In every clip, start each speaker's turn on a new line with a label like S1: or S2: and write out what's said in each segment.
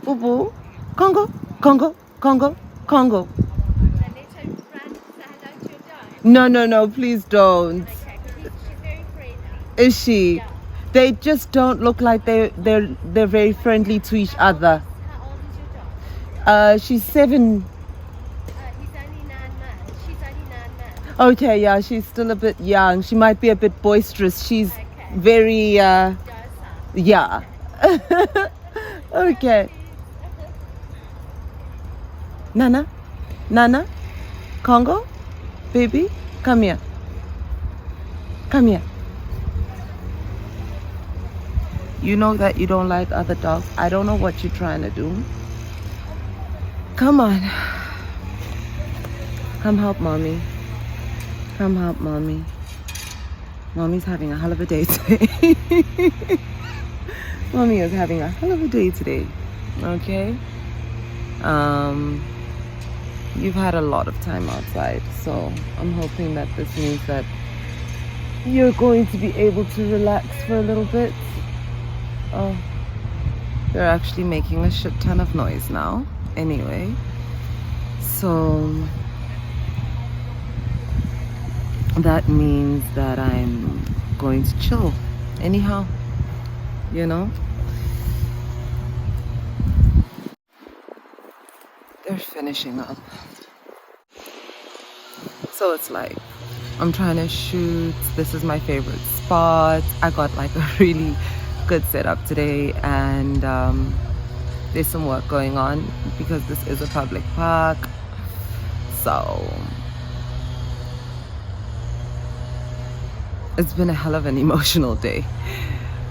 S1: Boo boo. Congo, Congo, Congo, Congo. No, please don't.
S2: She's very friendly.
S1: Is she?
S2: Yeah.
S1: They just don't look like they're very friendly to each other.
S2: How old is your dog?
S1: She's 7.
S2: He's only 9 months. She's only 9 months.
S1: Okay, yeah, she's still a bit young. She might be a bit boisterous. She's
S2: Okay.
S1: very
S2: Docile.
S1: yeah. Okay. Nana, Nana, Congo, baby, come here. Come here. You know that you don't like other dogs. I don't know what you're trying to do. Come on. Come help mommy. Come help mommy. Mommy's having a hell of a day today. Mommy is having a hell of a day today. Okay? You've had a lot of time outside, so I'm hoping that this means that you're going to be able to relax for a little bit. Oh, they're actually making a shit ton of noise now. Anyway, so that means that I'm going to chill anyhow, you know. They're finishing up, so it's like I'm trying to shoot. This is my favorite spot. I got like a really good setup today, and there's some work going on because this is a public park. So it's been a hell of an emotional day.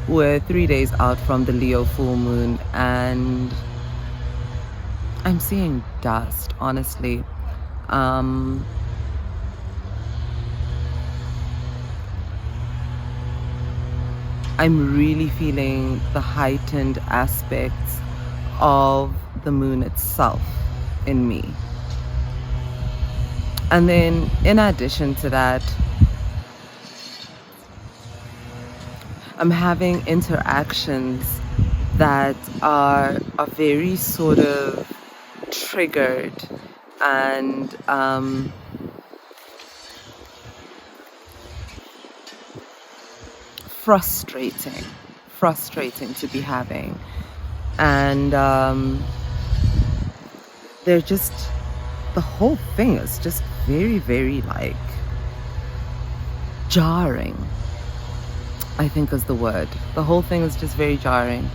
S1: We're 3 days out from the Leo full moon, and I'm seeing dust, honestly. I'm really feeling the heightened aspects of the moon itself in me. And then in addition to that, I'm having interactions that are very sort of triggered and frustrating to be having, and they're just, the whole thing is just very like jarring, I think is the word. The whole thing is just very jarring.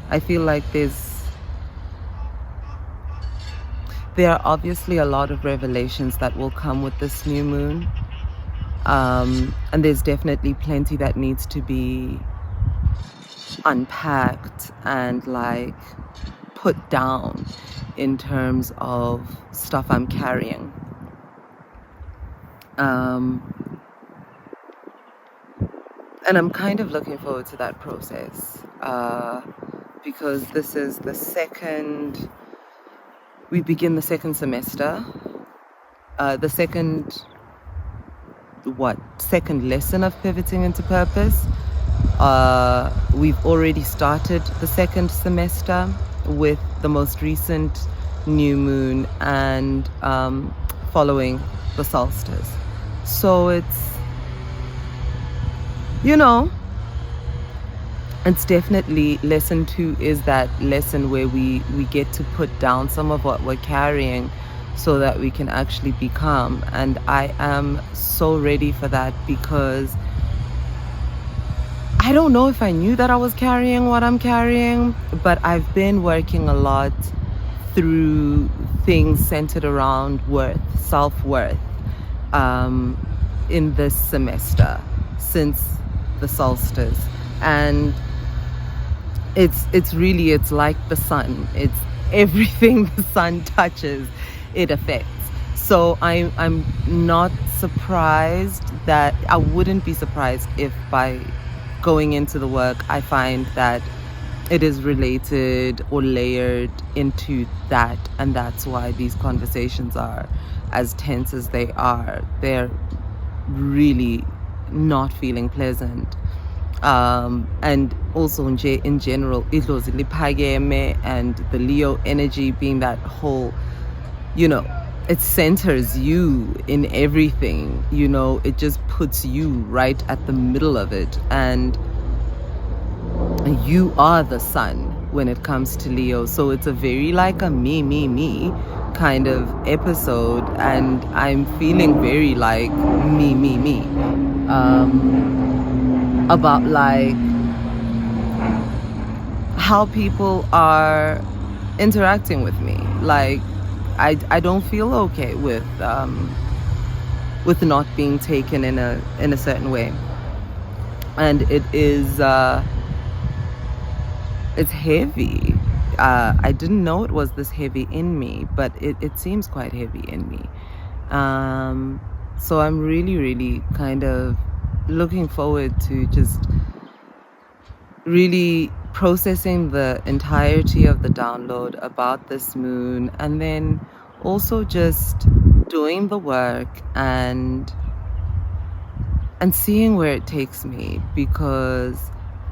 S1: I feel like there are obviously a lot of revelations that will come with this new moon, and there's definitely plenty that needs to be unpacked and like put down in terms of stuff I'm carrying. And I'm kind of looking forward to that process, because this is we begin the second semester, the second lesson of pivoting into purpose. We've already started the second semester with the most recent new moon and following the solstice. So it's, you know, it's definitely lesson 2 is that lesson where we get to put down some of what we're carrying so that we can actually become. And I am so ready for that, because I don't know if I knew that I was carrying what I'm carrying, but I've been working a lot through things centered around worth, self-worth, in this semester since the solstice. And it's like the sun. It's everything the sun touches, it affects. So I'm not surprised that, I wouldn't be surprised if by going into the work I find that it is related or layered into that, and that's why these conversations are as tense as they are. They're really not feeling pleasant. And also in general, idlozi liphakeme, and the Leo energy being that whole, it centers you in everything, it just puts you right at the middle of it. And you are the sun when it comes to Leo. So it's a very like a me kind of episode. And I'm feeling very like me. About like how people are interacting with me. Like I don't feel okay with not being taken in a certain way. And it is it's heavy. I didn't know it was this heavy in me, but it seems quite heavy in me. So I'm really, really kind of looking forward to just really processing the entirety of the download about this moon, and then also just doing the work and seeing where it takes me, because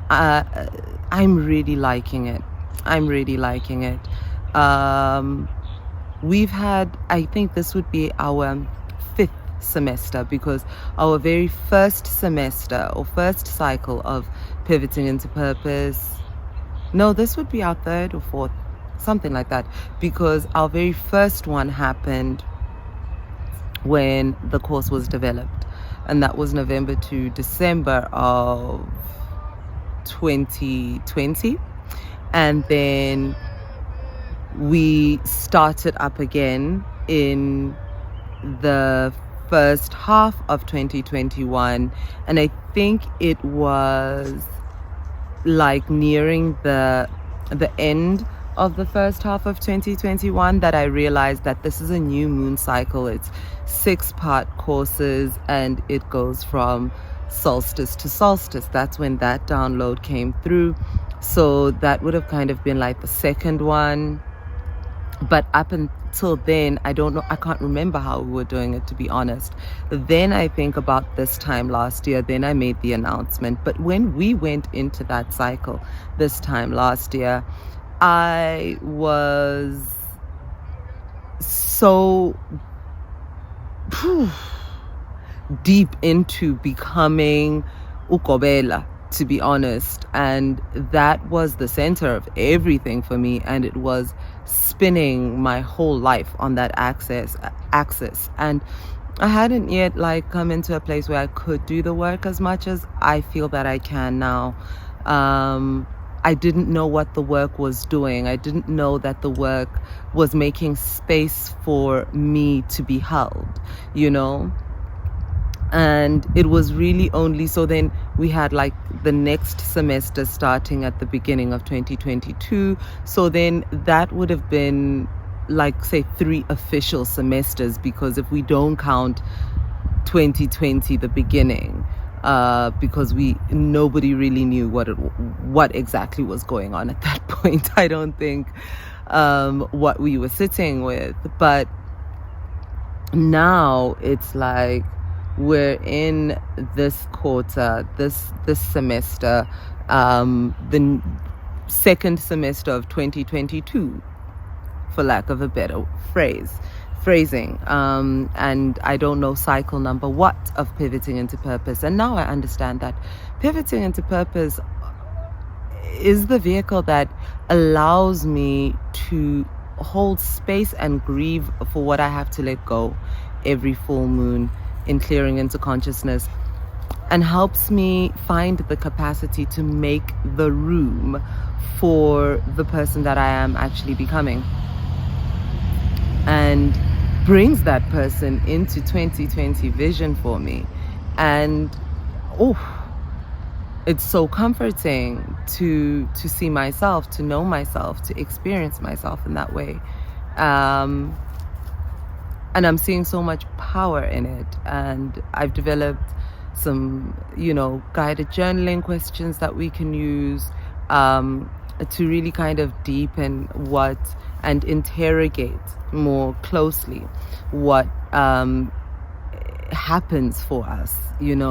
S1: I'm really liking it. We've had, I think this would be our 5th semester, because our very first semester or first cycle of pivoting into purpose, no, this would be our 3rd or 4th, something like that, because our very first one happened when the course was developed, and that was November to December of 2020. And then we started up again in the first half of 2021, and I think it was like nearing the end of the first half of 2021 that I realized that this is a new moon cycle. It's 6-part courses, and it goes from solstice to solstice. That's when that download came through. So that would have kind of been like the second one. But up until then, I don't know, I can't remember how we were doing it, to be honest. Then I think about this time last year, then I made the announcement. But when we went into that cycle this time last year, I was so deep into becoming ukobela, to be honest, and that was the center of everything for me, and it was spinning my whole life on that axis. And I hadn't yet like come into a place where I could do the work as much as I feel that I can now. I didn't know what the work was doing. I didn't know that the work was making space for me to be held, and it was really only, so then we had like the next semester starting at the beginning of 2022. So then that would have been like, say, 3 official semesters, because if we don't count 2020, the beginning, because nobody really knew what exactly was going on at that point. I don't think what we were sitting with. But now it's like we're in this quarter, this semester, the second semester of 2022, for lack of a better phrasing, and I don't know cycle number what of pivoting into purpose. And now I understand that pivoting into purpose is the vehicle that allows me to hold space and grieve for what I have to let go every full moon in clearing into consciousness, and helps me find the capacity to make the room for the person that I am actually becoming, and brings that person into 2020 vision for me. And it's so comforting to see myself, to know myself, to experience myself in that way. And I'm seeing so much power in it. And I've developed some, guided journaling questions that we can use to really kind of deepen and interrogate more closely what happens for us, in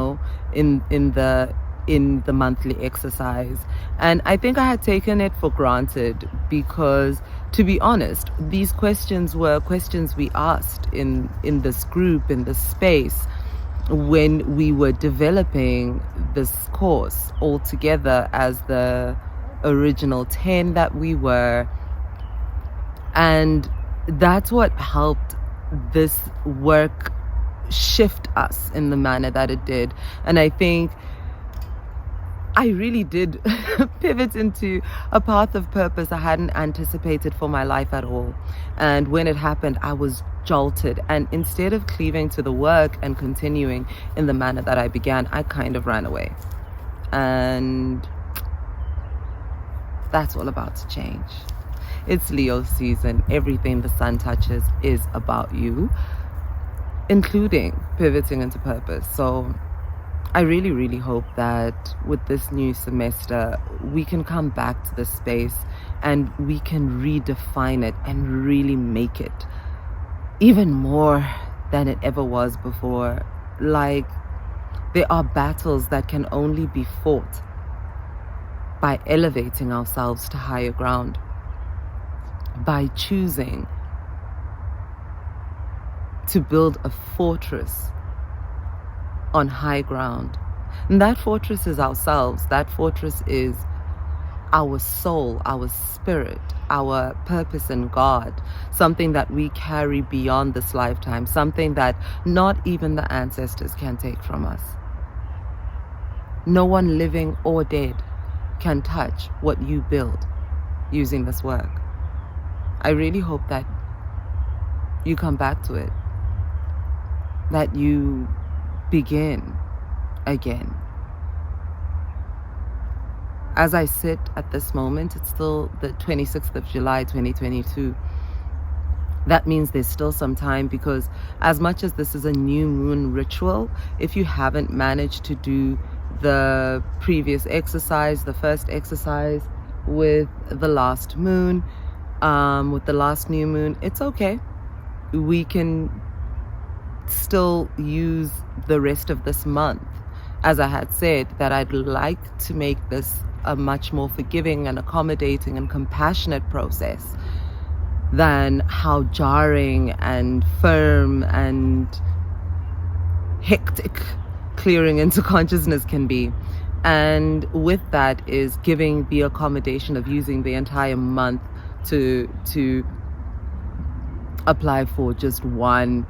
S1: the monthly exercise. And I think I had taken it for granted because, to be honest, these questions were questions we asked in this group, in this space, when we were developing this course all together as the original 10 that we were. And that's what helped this work shift us in the manner that it did. And I think I really did pivot into a path of purpose I hadn't anticipated for my life at all. And when it happened, I was jolted. And instead of cleaving to the work and continuing in the manner that I began, I kind of ran away. And that's all about to change. It's Leo season. Everything the sun touches is about you, including pivoting into purpose. So I really, really hope that with this new semester, we can come back to this space and we can redefine it and really make it even more than it ever was before. Like, there are battles that can only be fought by elevating ourselves to higher ground, by choosing to build a fortress on high ground. And that fortress is ourselves. That fortress is our soul, our spirit, our purpose in God, something that we carry beyond this lifetime, something that not even the ancestors can take from us. No one living or dead can touch what you build using this work. I really hope that you come back to it, that you begin again. As I sit at this moment, it's still the 26th of July, 2022. That means there's still some time, because as much as this is a new moon ritual, if you haven't managed to do the previous exercise, the first exercise with the last moon, with the last new moon, it's okay. We can still use the rest of this month. As I had said, that I'd like to make this a much more forgiving and accommodating and compassionate process than how jarring and firm and hectic clearing into consciousness can be. And with that is giving the accommodation of using the entire month to apply for just one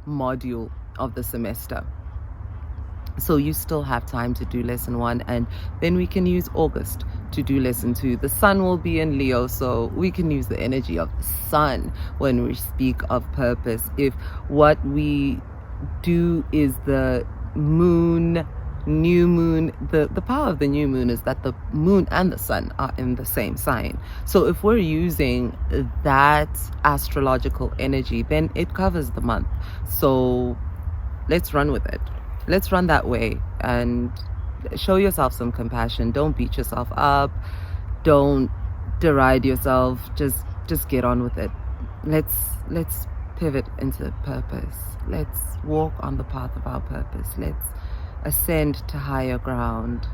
S1: module of the semester. So you still have time to do lesson 1, and then we can use August to do lesson 2. The sun will be in Leo, so we can use the energy of the sun when we speak of purpose. If what we do is the moon, new moon, the power of the new moon is that the moon and the sun are in the same sign. So if we're using that astrological energy, then it covers the month. So let's run with it. Let's run that way and show yourself some compassion. Don't beat yourself up. Don't deride yourself. Just get on with it. Let's pivot into purpose. Let's walk on the path of our purpose. Let's ascend to higher ground.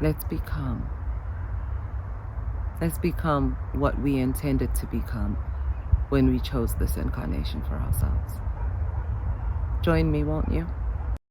S1: Let's become what we intended to become when we chose this incarnation for ourselves. Join me, won't you?